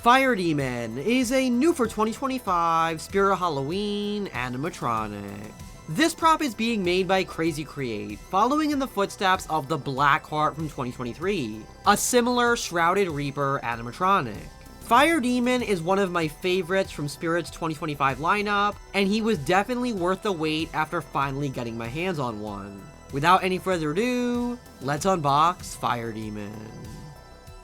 Fire Demon is a new for 2025 Spirit of Halloween animatronic. This prop is being made by Crazy Create, following in the footsteps of the Black Heart from 2023, a similar Shrouded Reaper animatronic. Fire Demon is one of my favorites from Spirit's 2025 lineup, and he was definitely worth the wait after finally getting my hands on one. Without any further ado, let's unbox Fire Demon.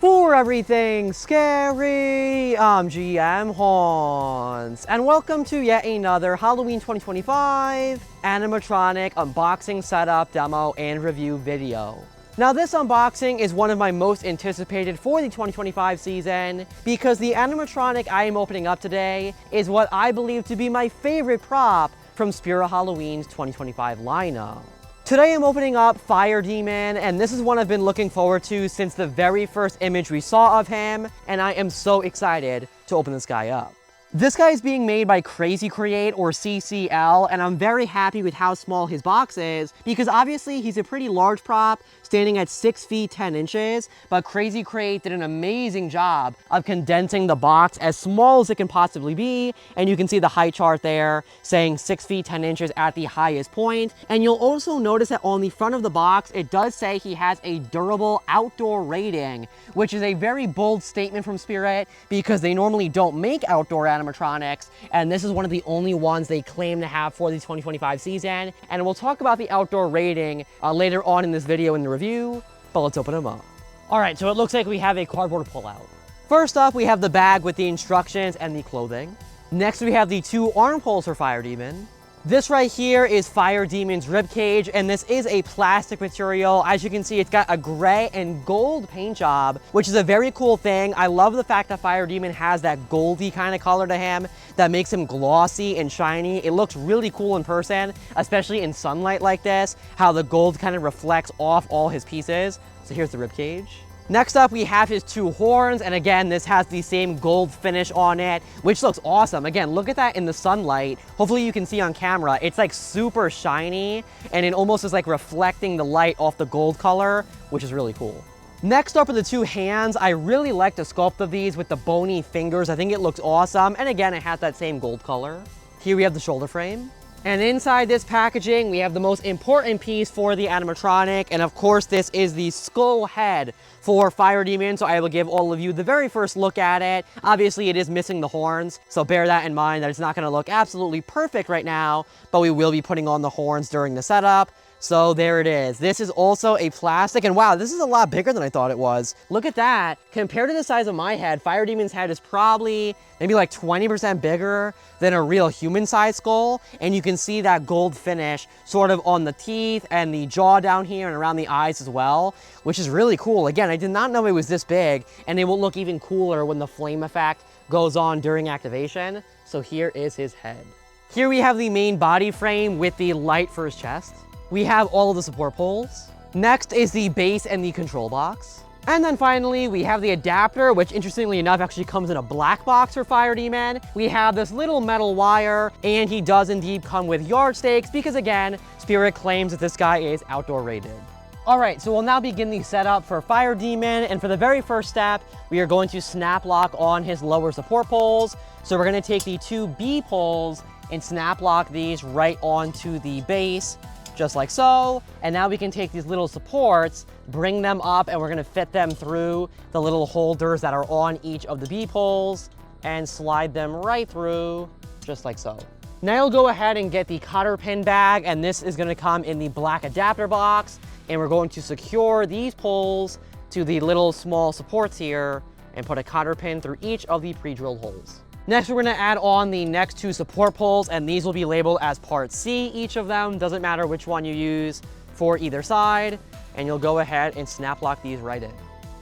For everything scary, I'm GMHaunts, and welcome to yet another Halloween 2025 animatronic unboxing, setup, demo, and review video. Now this unboxing is one of my most anticipated for the 2025 season because the animatronic I am opening up today is what I believe to be my favorite prop from Spirit of Halloween's 2025 lineup. Today I'm opening up Fire Demon, and this is one I've been looking forward to since the very first image we saw of him, and I am so excited to open this guy up. This guy is being made by Crazy Create, or CCL, and I'm very happy with how small his box is because obviously he's a pretty large prop, standing at 6 feet 10 inches, but Crazy Create did an amazing job of condensing the box as small as it can possibly be, and you can see the height chart there saying 6 feet 10 inches at the highest point. And you'll also notice that on the front of the box, it does say he has a durable outdoor rating, which is a very bold statement from Spirit because they normally don't make outdoor animatronics, and this is one of the only ones they claim to have for the 2025 season. And we'll talk about the outdoor rating later on in this video in the review, but let's open them up. All right, so it looks like we have a cardboard pullout. First up, we have the bag with the instructions and the clothing. Next, we have the 2 arm poles for Fire Demon. This right here is Fire Demon's rib cage, and this is a plastic material. As you can see, it's got a gray and gold paint job, which is a very cool thing. I love the fact that Fire Demon has that goldy kind of color to him that makes him glossy and shiny. It looks really cool in person, especially in sunlight like this, how the gold kind of reflects off all his pieces. So here's the rib cage. Next up, we have his 2 horns, and again, this has the same gold finish on it, which looks awesome. Again, look at that in the sunlight. Hopefully you can see on camera. It's like super shiny, and it almost is like reflecting the light off the gold color, which is really cool. Next up are the 2 hands. I really like the sculpt of these with the bony fingers. I think it looks awesome, and again, it has that same gold color. Here we have the shoulder frame. And inside this packaging, we have the most important piece for the animatronic, and of course, this is the skull head for Fire Demon, so I will give all of you the very first look at it. Obviously, it is missing the horns, so bear that in mind that it's not gonna look absolutely perfect right now, but we will be putting on the horns during the setup. So there it is. This is also a plastic, and wow, this is a lot bigger than I thought it was. Look at that. Compared to the size of my head, Fire Demon's head is probably maybe like 20% bigger than a real human-sized skull, and you can see that gold finish sort of on the teeth and the jaw down here and around the eyes as well, which is really cool. Again, I did not know it was this big, and it will look even cooler when the flame effect goes on during activation. So here is his head. Here we have the main body frame with the light for his chest. We have all of the support poles. Next is the base and the control box. And then finally, we have the adapter, which interestingly enough actually comes in a black box for Fire Demon. We have this little metal wire, and he does indeed come with yard stakes because again, Spirit claims that this guy is outdoor rated. All right, so we'll now begin the setup for Fire Demon, and for the very first step, we are going to snap lock on his lower support poles. So we're gonna take the 2 B poles and snap lock these right onto the base, just like so. And now we can take these little supports, bring them up, and we're gonna fit them through the little holders that are on each of the B poles and slide them right through, just like so. Now you'll go ahead and get the cotter pin bag, and this is gonna come in the black adapter box, and we're going to secure these poles to the little small supports here and put a cotter pin through each of the pre-drilled holes. Next, we're gonna add on the next 2 support poles, and these will be labeled as part C, each of them. Doesn't matter which one you use for either side, and you'll go ahead and snap lock these right in.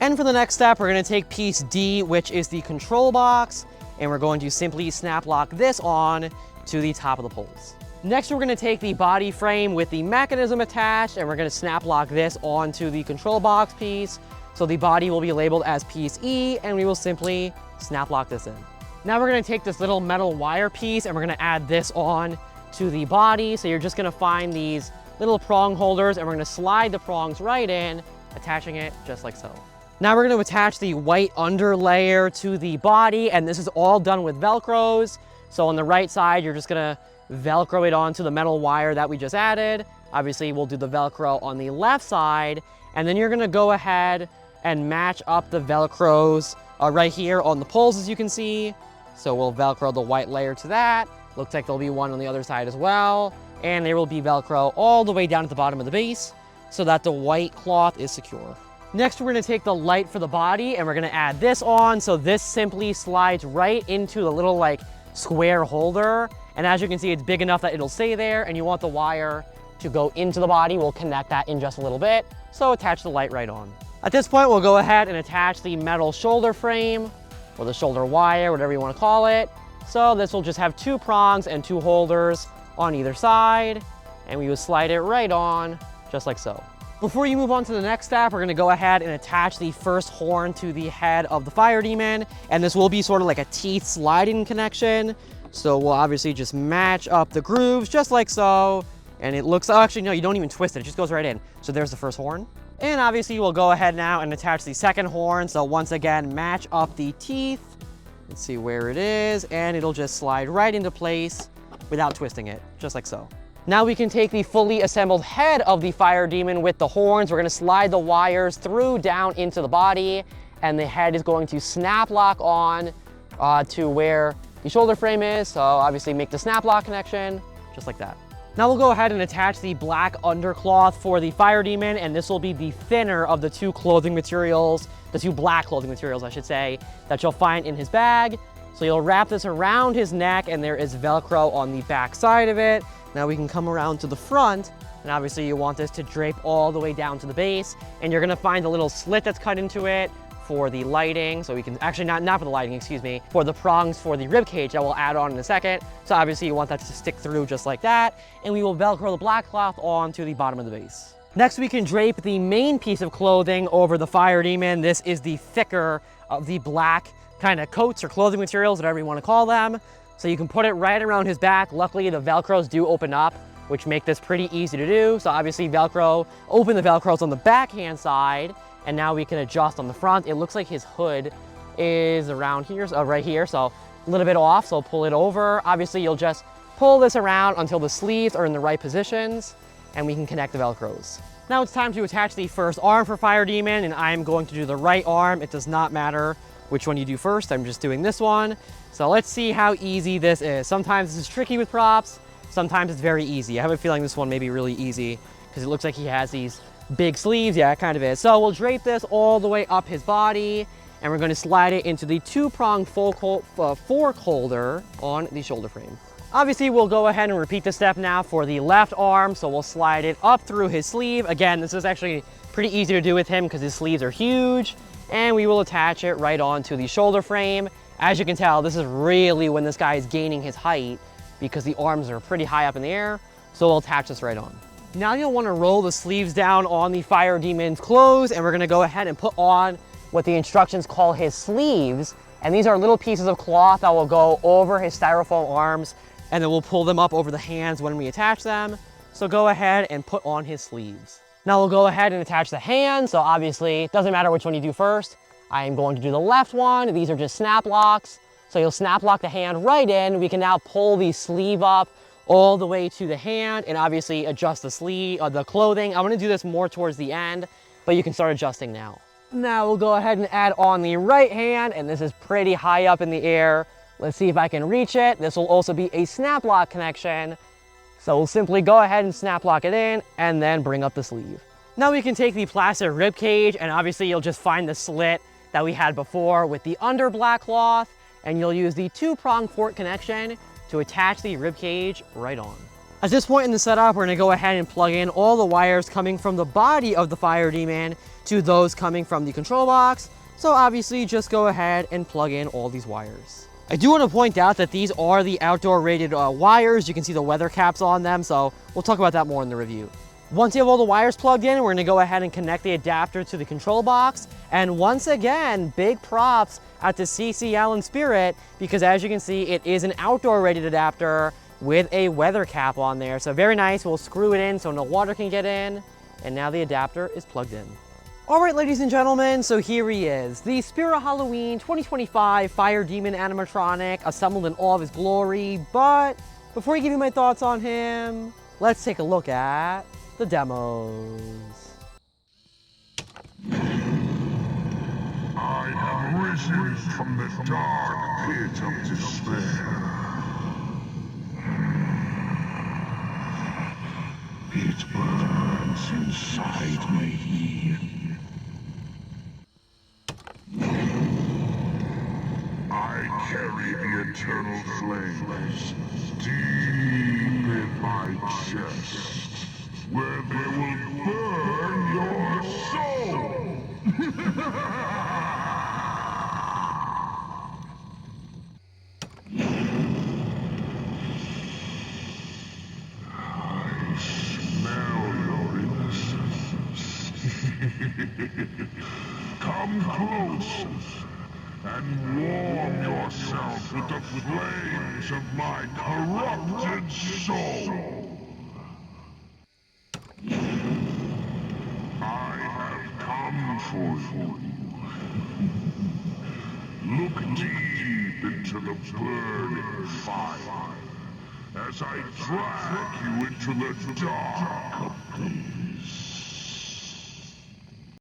And for the next step, we're gonna take piece D, which is the control box, and we're going to simply snap lock this on to the top of the poles. Next, we're gonna take the body frame with the mechanism attached, and we're gonna snap lock this onto the control box piece. So the body will be labeled as piece E, and we will simply snap lock this in. Now we're gonna take this little metal wire piece and we're gonna add this on to the body. So you're just gonna find these little prong holders and we're gonna slide the prongs right in, attaching it just like so. Now we're going to attach the white under layer to the body, and this is all done with Velcros. So on the right side, you're just going to Velcro it onto the metal wire that we just added. Obviously, we'll do the Velcro on the left side, and then you're going to go ahead and match up the Velcros right here on the poles, as you can see. So we'll Velcro the white layer to that. Looks like there'll be one on the other side as well. And there will be Velcro all the way down at the bottom of the base so that the white cloth is secure. Next, we're going to take the light for the body and we're going to add this on. So this simply slides right into the little like square holder. And as you can see, it's big enough that it'll stay there, and you want the wire to go into the body. We'll connect that in just a little bit. So attach the light right on. At this point, we'll go ahead and attach the metal shoulder frame or the shoulder wire, whatever you want to call it. So this will just have 2 prongs and 2 holders on either side. And we will slide it right on just like so. Before you move on to the next step, we're going to go ahead and attach the first horn to the head of the fire demon. And this will be sort of like a teeth sliding connection. So we'll obviously just match up the grooves just like so. And it looks, oh, actually, no, you don't even twist it. It just goes right in. So there's the first horn. And obviously we'll go ahead now and attach the second horn. So once again, match up the teeth. Let's see where it is. And it'll just slide right into place without twisting it, just like so. Now we can take the fully assembled head of the fire demon with the horns. We're going to slide the wires through down into the body. And the head is going to snap lock on to where the shoulder frame is. So obviously make the snap lock connection, just like that. Now we'll go ahead and attach the black undercloth for the fire demon, and this will be the thinner of the 2 clothing materials, the 2 black clothing materials, I should say, that you'll find in his bag. So you'll wrap this around his neck, and there is Velcro on the back side of it. Now we can come around to the front, and obviously you want this to drape all the way down to the base, and you're gonna find a little slit that's cut into it for the lighting. So we can actually not for the lighting, excuse me, for the prongs for the rib cage that we'll add on in a second. So obviously you want that to stick through just like that. And we will Velcro the black cloth onto the bottom of the base. Next, we can drape the main piece of clothing over the fire demon. This is the thicker of the black kind of coats or clothing materials, whatever you want to call them. So you can put it right around his back. Luckily, the Velcros do open up, which make this pretty easy to do. So obviously open the Velcros on the backhand side. And now we can adjust on the front. It looks like his hood is around here, right here, so a little bit off, so pull it over. Obviously, you'll just pull this around until the sleeves are in the right positions, and we can connect the Velcros. Now it's time to attach the first arm for Fire Demon, and I'm going to do the right arm. It does not matter which one you do first. I'm just doing this one. So let's see how easy this is. Sometimes this is tricky with props. Sometimes it's very easy. I have a feeling this one may be really easy because it looks like he has these big sleeves. Yeah, it kind of is. So we'll drape this all the way up his body, and we're going to slide it into the 2-prong fork holder on the shoulder frame. Obviously, we'll go ahead and repeat the step now for the left arm. So we'll slide it up through his sleeve. Again, this is actually pretty easy to do with him because his sleeves are huge. And we will attach it right onto the shoulder frame. As you can tell, this is really when this guy is gaining his height because the arms are pretty high up in the air. So we'll attach this right on. Now you'll want to roll the sleeves down on the Fire Demon's clothes, and we're going to go ahead and put on what the instructions call his sleeves. And these are little pieces of cloth that will go over his styrofoam arms, and then we'll pull them up over the hands when we attach them. So go ahead and put on his sleeves. Now we'll go ahead and attach the hands. So obviously, it doesn't matter which one you do first. I am going to do the left one. These are just snap locks. So you'll snap lock the hand right in. We can now pull the sleeve up all the way to the hand and obviously adjust the sleeve, the clothing. I'm gonna do this more towards the end, but you can start adjusting now. Now we'll go ahead and add on the right hand, and this is pretty high up in the air. Let's see if I can reach it. This will also be a snap lock connection. So we'll simply go ahead and snap lock it in and then bring up the sleeve. Now we can take the plastic rib cage, and obviously you'll just find the slit that we had before with the under black cloth, and you'll use the 2-prong fork connection to attach the rib cage right on. At this point in the setup, we're gonna go ahead and plug in all the wires coming from the body of the Fire Demon to those coming from the control box. So obviously just go ahead and plug in all these wires. I do want to point out that these are the outdoor rated wires. You can see the weather caps on them, so we'll talk about that more in the review. Once you have all the wires plugged in, we're gonna go ahead and connect the adapter to the control box. And once again, big props at the CCL and Spirit, because as you can see, it is an outdoor rated adapter with a weather cap on there. So very nice. We'll screw it in so no water can get in. And now the adapter is plugged in. Alright, ladies and gentlemen, so here he is, the Spirit of Halloween 2025 Fire Demon Animatronic, assembled in all of his glory. But before I give you my thoughts on him, let's take a look at the demos. I have risen from the dark pit of despair. It burns inside me. I carry the eternal flames deep in my chest, where they will burn your soul! I smell your innocence. Come close and warm yourself with the flames of my corrupted soul. I have come for you. Look deep into the burning fire as I drag you into the dark abyss.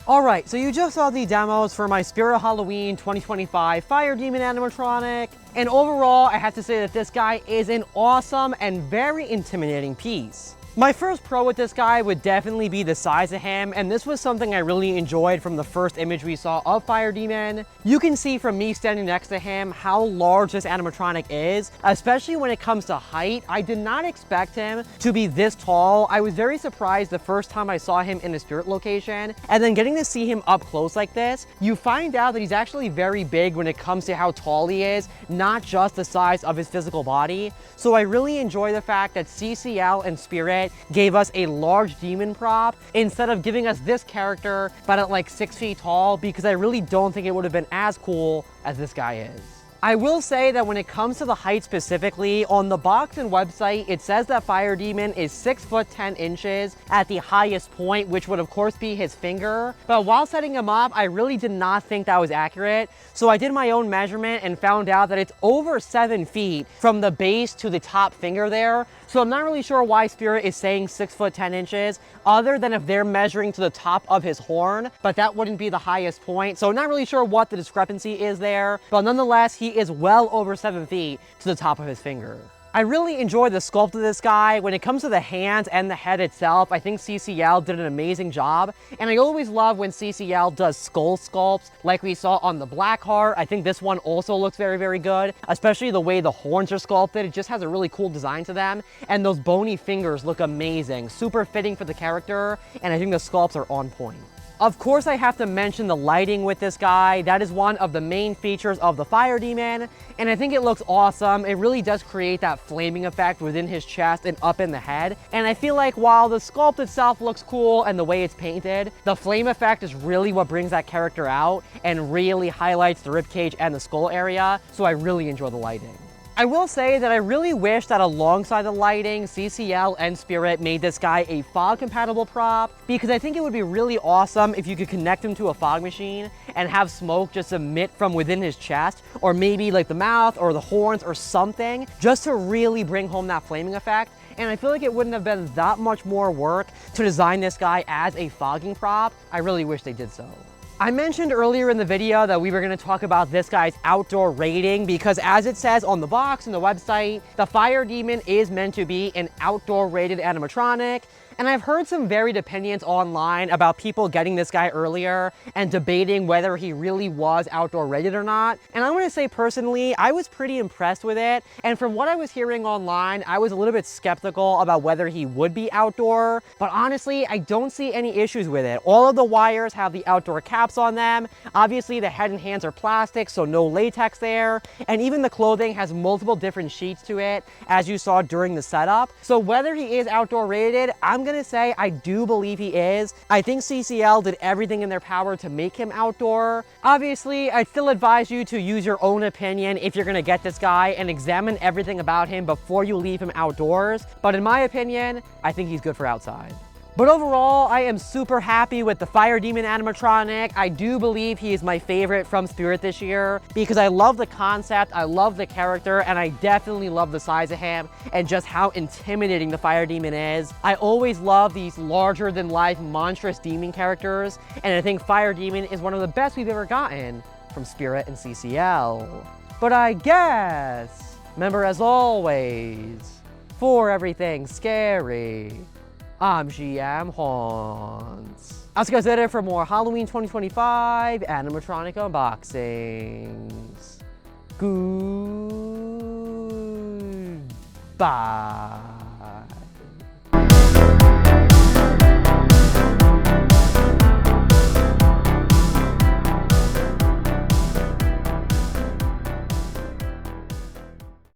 Alright, so you just saw the demos for my Spirit of Halloween 2025 Fire Demon Animatronic, and overall I have to say that this guy is an awesome and very intimidating piece. My first pro with this guy would definitely be the size of him, and this was something I really enjoyed from the first image we saw of Fire Demon. You can see from me standing next to him how large this animatronic is, especially when it comes to height. I did not expect him to be this tall. I was very surprised the first time I saw him in the Spirit location, and then getting to see him up close like this, you find out that he's actually very big when it comes to how tall he is, not just the size of his physical body. So I really enjoy the fact that CCL and Spirit gave us a large demon prop instead of giving us this character but at like 6 feet tall, because I really don't think it would have been as cool as this guy is. I will say that when it comes to the height specifically, on the box and website, it says that Fire Demon is 6 foot 10 inches at the highest point, which would of course be his finger. But while setting him up, I really did not think that was accurate. So I did my own measurement and found out that it's over 7 feet from the base to the top finger there. So I'm not really sure why Spirit is saying 6 foot 10 inches, other than if they're measuring to the top of his horn, but that wouldn't be the highest point. So I'm not really sure what the discrepancy is there, but nonetheless, he is well over 7 feet to the top of his finger. I really enjoy the sculpt of this guy. When it comes to the hands and the head itself, I think CCL did an amazing job. And I always love when CCL does skull sculpts like we saw on the Blackheart. I think this one also looks very, very good, especially the way the horns are sculpted. It just has a really cool design to them. And those bony fingers look amazing, super fitting for the character. And I think the sculpts are on point. Of course, I have to mention the lighting with this guy. That is one of the main features of the Fire Demon, and I think it looks awesome. It really does create that flaming effect within his chest and up in the head. And I feel like while the sculpt itself looks cool and the way it's painted, the flame effect is really what brings that character out and really highlights the ribcage and the skull area, so I really enjoy the lighting. I will say that I really wish that alongside the lighting, CCL and Spirit made this guy a fog-compatible prop, because I think it would be really awesome if you could connect him to a fog machine and have smoke just emit from within his chest, or maybe like the mouth or the horns or something, just to really bring home that flaming effect. And I feel like it wouldn't have been that much more work to design this guy as a fogging prop. I really wish they did so. I mentioned earlier in the video that we were going to talk about this guy's outdoor rating, because as it says on the box and the website, the Fire Demon is meant to be an outdoor rated animatronic. And I've heard some varied opinions online about people getting this guy earlier and debating whether he really was outdoor rated or not. And I'm going to say personally, I was pretty impressed with it. And from what I was hearing online, I was a little bit skeptical about whether he would be outdoor. But honestly, I don't see any issues with it. All of the wires have the outdoor caps on them. Obviously, the head and hands are plastic, so no latex there. And even the clothing has multiple different sheets to it, as you saw during the setup. So whether he is outdoor rated, I'm going to say I do believe he is. I think CCL did everything in their power to make him outdoor. Obviously, I'd still advise you to use your own opinion if you're going to get this guy and examine everything about him before you leave him outdoors. But in my opinion, I think he's good for outside. But overall, I am super happy with the Fire Demon animatronic. I do believe he is my favorite from Spirit this year because I love the concept, I love the character, and I definitely love the size of him and just how intimidating the Fire Demon is. I always love these larger-than-life monstrous demon characters, and I think Fire Demon is one of the best we've ever gotten from Spirit and CCL. But I guess, remember as always, for everything scary, I'm GMHaunts. I'll see you guys later for more Halloween 2025 animatronic unboxings. Goodbye.